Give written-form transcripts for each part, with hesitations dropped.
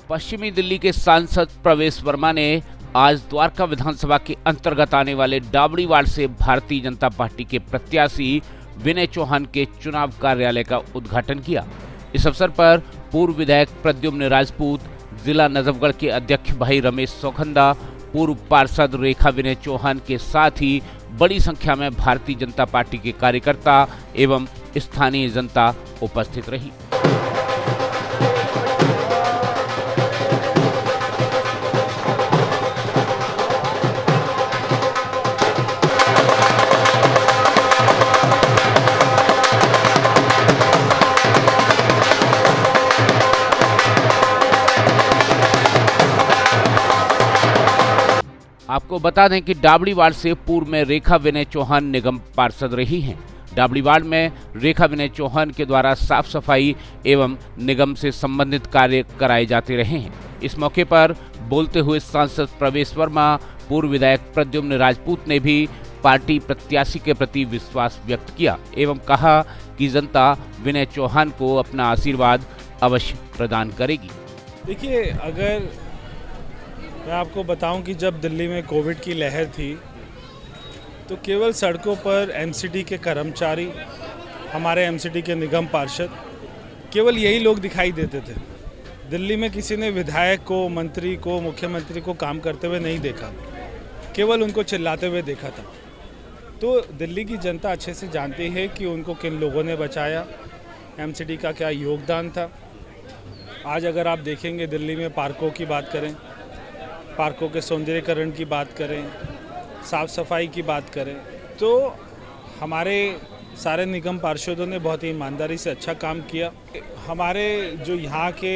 पश्चिमी दिल्ली के सांसद प्रवेश वर्मा ने आज द्वारका विधानसभा के अंतर्गत आने वाले डाबड़ी वार्ड से भारतीय जनता पार्टी के प्रत्याशी विनय चौहान के चुनाव कार्यालय का उद्घाटन किया। इस अवसर पर पूर्व विधायक प्रद्युम्न राजपूत, जिला नजफगढ़ के अध्यक्ष भाई रमेश सौखंदा, पूर्व पार्षद रेखा विनय चौहान के साथ ही बड़ी संख्या में भारतीय जनता पार्टी के कार्यकर्ता एवं स्थानीय जनता उपस्थित रही। आपको बता दें कि डाबड़ी वार्ड से पूर्व में रेखा विनय चौहान निगम पार्षद रही हैं। डाबड़ी वार्ड में रेखा विनय चौहान के द्वारा साफ सफाई एवं निगम से संबंधित कार्य कराए जाते रहे हैं। इस मौके पर बोलते हुए सांसद प्रवेश वर्मा, पूर्व विधायक प्रद्युम्न राजपूत ने भी पार्टी प्रत्याशी के प्रति विश्वास व्यक्त किया एवं कहा कि जनता विनय चौहान को अपना आशीर्वाद अवश्य प्रदान करेगी। देखिए, अगर मैं आपको बताऊं कि जब दिल्ली में कोविड की लहर थी तो केवल सड़कों पर एमसीडी के कर्मचारी, हमारे एमसीडी के निगम पार्षद, केवल यही लोग दिखाई देते थे। दिल्ली में किसी ने विधायक को, मंत्री को, मुख्यमंत्री को काम करते हुए नहीं देखा, केवल उनको चिल्लाते हुए देखा था। तो दिल्ली की जनता अच्छे से जानती है कि उनको किन लोगों ने बचाया, एमसीडी का क्या योगदान था। आज अगर आप देखेंगे दिल्ली में पार्कों की बात करें, पार्कों के सौंदर्यीकरण की बात करें, साफ़ सफाई की बात करें, तो हमारे सारे निगम पार्षदों ने बहुत ही ईमानदारी से अच्छा काम किया। हमारे जो यहाँ के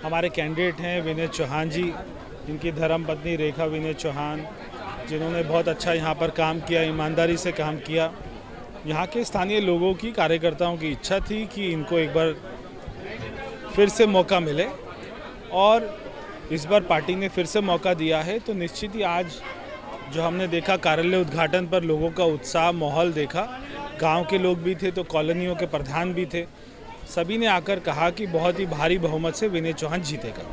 हमारे कैंडिडेट हैं विनय चौहान जी, इनकी धर्मपत्नी रेखा विनय चौहान, जिन्होंने बहुत अच्छा यहाँ पर काम किया, ईमानदारी से काम किया। यहाँ के स्थानीय लोगों की, कार्यकर्ताओं की इच्छा थी कि इनको एक बार फिर से मौका मिले और इस बार पार्टी ने फिर से मौका दिया है। तो निश्चित ही आज जो हमने देखा कार्यालय उद्घाटन पर लोगों का उत्साह, माहौल देखा, गांव के लोग भी थे तो कॉलोनियों के प्रधान भी थे, सभी ने आकर कहा कि बहुत ही भारी बहुमत से विनय चौहान जीतेगा।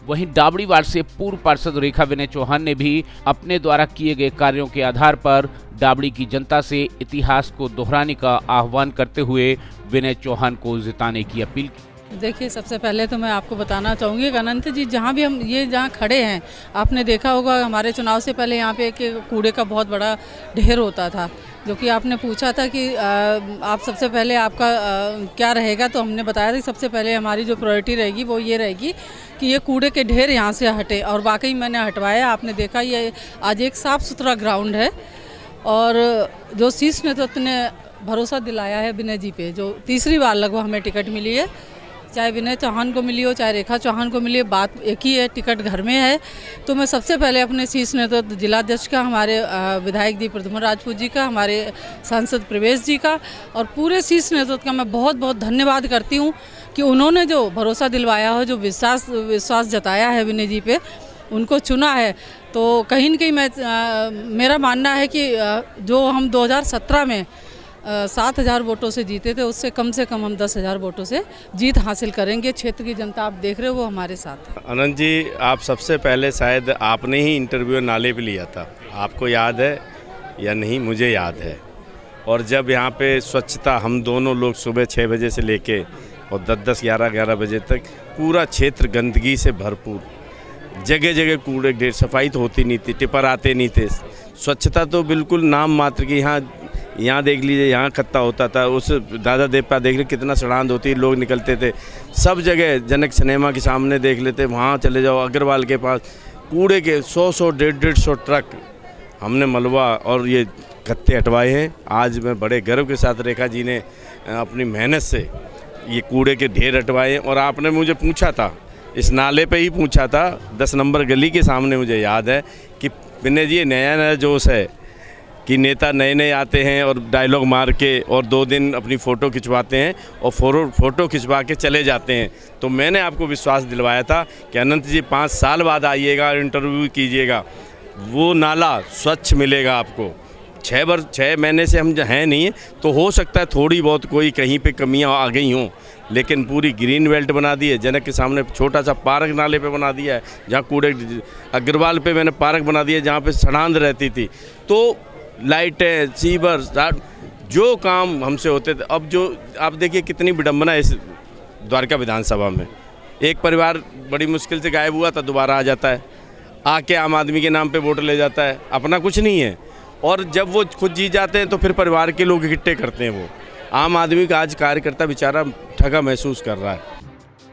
वहीं डाबड़ी वार्ड से पूर्व पार्षद रेखा विनय चौहान ने भी अपने द्वारा किए गए कार्यों के आधार पर डाबड़ी की जनता से इतिहास को दोहराने का आह्वान करते हुए विनय चौहान को जिताने की अपील की। देखिए, सबसे पहले तो मैं आपको बताना चाहूँगी कि अनंत जी, जहाँ भी हम जहाँ खड़े हैं, आपने देखा होगा हमारे चुनाव से पहले यहाँ पे एक कूड़े का बहुत बड़ा ढेर होता था, जो कि आपने पूछा था कि आप सबसे पहले आपका क्या रहेगा, तो हमने बताया था कि सबसे पहले हमारी जो प्रायोरिटी रहेगी वो ये रहेगी कि ये कूड़े के ढेर यहाँ से हटे, और वाकई मैंने हटवाया। आपने देखा ये आज एक साफ़ सुथरा ग्राउंड है, और जो शीर्ष नेतृत्व ने भरोसा दिलाया है विनय जी पे, जो तीसरी बार लगभग हमें टिकट मिली है, चाहे विनय चौहान को मिली हो चाहे रेखा चौहान को मिली, बात एक ही है, टिकट घर में है। तो मैं सबसे पहले अपने शीर्ष नेतृत्व जिलाध्यक्ष का, हमारे विधायक जी प्रद्युम्न राजपूत जी का, हमारे सांसद प्रवेश जी का और पूरे शीर्ष नेतृत्व का मैं बहुत बहुत धन्यवाद करती हूँ कि उन्होंने जो भरोसा दिलवाया है, जो विश्वास जताया है विनय जी पे, उनको चुना है। तो कहीं न कहीं मेरा मानना है कि जो हम 2017 में 7,000 वोटों से जीते थे, उससे कम हम 10,000 वोटों से जीत हासिल करेंगे। क्षेत्र की जनता आप देख रहे हो वो हमारे साथ है। अनंत जी, आप सबसे पहले शायद आपने ही इंटरव्यू नाले पे लिया था, आपको याद है या नहीं? मुझे याद है। और जब यहाँ पे स्वच्छता, हम दोनों लोग सुबह 6 बजे से लेके और 10-10, 11-11 बजे तक पूरा क्षेत्र गंदगी से भरपूर, जगह जगह कूड़े ढेर, सफाई तो होती नहीं थी, टिपर आते नहीं थे, स्वच्छता तो बिल्कुल नाम मात्र की। यहाँ देख लीजिए, यहाँ खत्ता होता था, उस दादा देव पर देख लीजिए कितना सड़ांध होती, लोग निकलते थे। सब जगह जनक सिनेमा के सामने देख लेते, वहाँ चले जाओ अग्रवाल के पास, कूड़े के 100-100, 150-150 ट्रक हमने मलबा और ये गत्ते हटवाए हैं। आज मैं बड़े गर्व के साथ, रेखा जी ने अपनी मेहनत से ये कूड़े के ढेर हटवाए हैं। और आपने मुझे पूछा था, इस नाले पे ही पूछा था, 10 नंबर गली के सामने, मुझे याद है कि विनय जी नया जोश है कि नेता नए नए आते हैं और डायलॉग मार के और 2 दिन अपनी फ़ोटो खिंचवाते हैं और फ़ोटो खिंचवा के चले जाते हैं। तो मैंने आपको विश्वास दिलवाया था कि अनंत जी 5 साल बाद आइएगा, इंटरव्यू कीजिएगा, वो नाला स्वच्छ मिलेगा आपको। 6 महीने से हम हैं नहीं, तो हो सकता है थोड़ी बहुत कोई कहीं पे कमियां आ गई हों, लेकिन पूरी ग्रीन बेल्ट बना दी है। जनक के सामने छोटा सा पार्क नाले पे बना दिया है, जहाँ कूड़े अग्रवाल पे मैंने पार्क बना दिया जहाँ पे सड़ांध रहती थी। तो लाइटें, सीवर, जो काम हमसे होते थे, अब जो आप देखिए कितनी विडम्बना है इस द्वारका विधानसभा में। एक परिवार बड़ी मुश्किल से गायब हुआ था, दोबारा आ जाता है, आके आम आदमी के नाम पे वोट ले जाता है, अपना कुछ नहीं है। और जब वो खुद जीत जाते हैं तो फिर परिवार के लोग इकट्ठे करते हैं। वो आम आदमी का आज कार्यकर्ता बेचारा ठगा महसूस कर रहा है।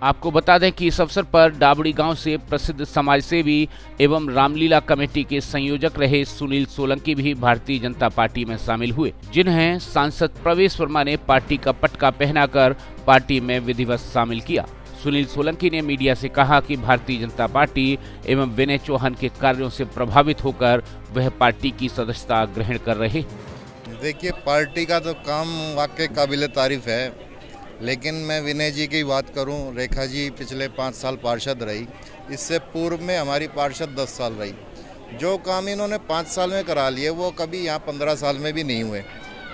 आपको बता दें कि इस अवसर पर डाबड़ी गांव से प्रसिद्ध समाजसेवी एवं रामलीला कमेटी के संयोजक रहे सुनील सोलंकी भी भारतीय जनता पार्टी में शामिल हुए, जिन्हें सांसद प्रवेश वर्मा ने पार्टी का पटका पहनाकर पार्टी में विधिवत शामिल किया। सुनील सोलंकी ने मीडिया से कहा कि भारतीय जनता पार्टी एवं विनय चौहान के कार्यों से प्रभावित होकर वह पार्टी की सदस्यता ग्रहण कर रहे। देखिए, पार्टी का तो काम वाकई काबिल तारीफ है, लेकिन मैं विनय जी की बात करूं, रेखा जी पिछले 5 साल पार्षद रही, इससे पूर्व में हमारी पार्षद 10 साल रही। जो काम इन्होंने 5 साल में करा लिए वो कभी यहाँ 15 साल में भी नहीं हुए।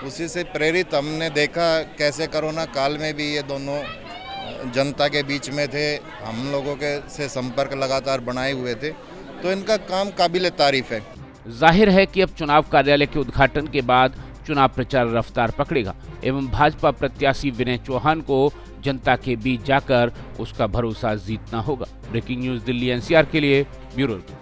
उसी से प्रेरित हमने देखा कैसे कोरोना काल में भी ये दोनों जनता के बीच में थे, हम लोगों के से संपर्क लगातार बनाए हुए थे, तो इनका काम काबिल तारीफ है। जाहिर है कि अब चुनाव कार्यालय के उद्घाटन के बाद चुनाव प्रचार रफ्तार पकड़ेगा एवं भाजपा प्रत्याशी विनय चौहान को जनता के बीच जाकर उसका भरोसा जीतना होगा। ब्रेकिंग न्यूज दिल्ली NCR के लिए ब्यूरो रिपोर्ट।